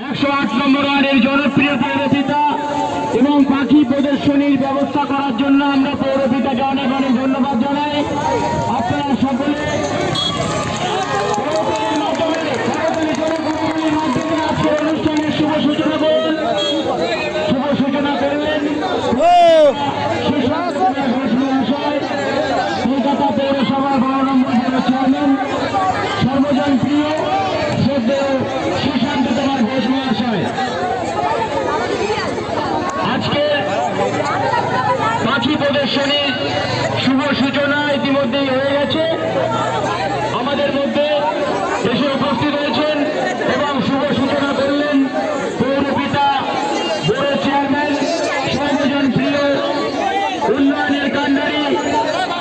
108 নম্বর ওয়ার্ডের জনপ্রিয় পৌরপিতা এবং পাখি প্রদর্শনীর ব্যবস্থা করার জন্য আমরা পৌরপিতাকে অনেক অনেক ধন্যবাদ জানাই। আপনারা সকলে আজকের অনুষ্ঠানের শুভ সূচনা করলেন কলকাতা পৌরসভার 12 নম্বর চেয়ারম্যান সর্বজন প্রিয় শ্রদ্ধেয় সুশান্ত কুমার ঘোষ মহাশয়। আজকে পাখি প্রদর্শনীর শুভ সূচনা ইতিমধ্যেই হয়ে গেছে। আমাদের মধ্যে এসে উপস্থিত হয়েছেন এবং শুভ সূচনা করলেন পৌরপিতা বড় চেয়ারম্যান সর্বজন প্রিয় উন্নয়নের কাণ্ডারী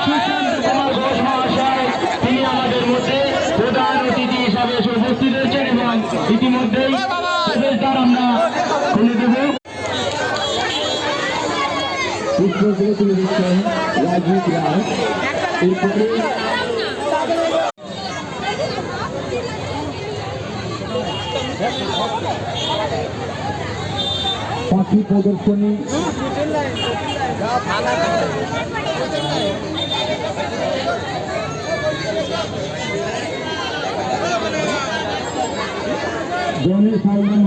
সুশান্ত কুমার ঘোষ মহাশয়। তিনি আমাদের মধ্যে প্রধান অতিথি হিসাবে এসে উপস্থিত হয়েছেন এবং ইতিমধ্যেই প্রবেশদ্বার আমরা খুলে দেব। রাজীব রায় এরপরে পাখি প্রদর্শনী গণেশ হালদার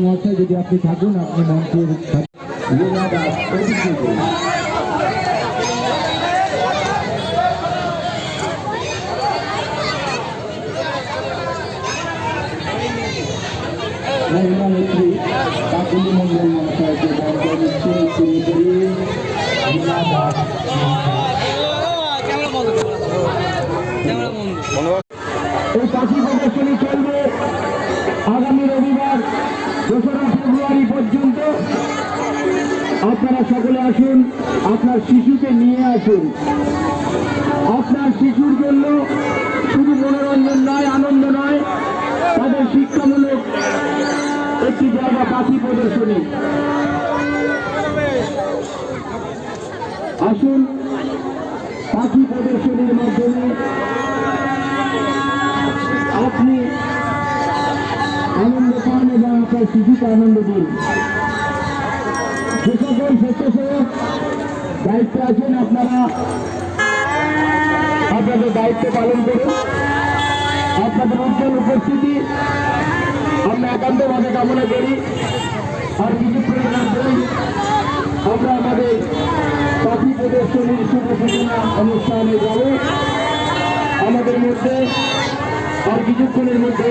মহাশয়, যদি আপনি থাকুন আপনি মঞ্চের মহিলা নেত্রী কাকুলি মন্ডল মহাশয়কে বন্ধ দিচ্ছে এই পাখি প্রদর্শনী চলবে আগামী রবিবার 2রা ফেব্রুয়ারি পর্যন্ত। আপনারা সকলে আসুন, আপনার শিশুকে নিয়ে আসুন। আপনার শিশুর জন্য শুধু মনোরঞ্জন নয়, আনন্দ নয়, তাদের শিক্ষামূলক একটি জায়গা পাখি প্রদর্শনী। আসুন, পাখি প্রদর্শনীর মাধ্যমে আপনি আনন্দ পান এবং আপনার শিশুকে আনন্দ দিন। যে সকল স্বেচ্ছাসেবক দায়িত্বে আছেন আপনারা আপনাদের দায়িত্ব পালন করুন। আপনাদের উজ্জ্বল উপস্থিতি আমরা একান্তভাবে কামনা করি। আর কিছুক্ষণের মধ্যেই আমরা আমাদের পাখি প্রদর্শনীর শুভ সূচনা অনুষ্ঠানে যাব। আমাদের মধ্যে আর কিছুক্ষণের মধ্যে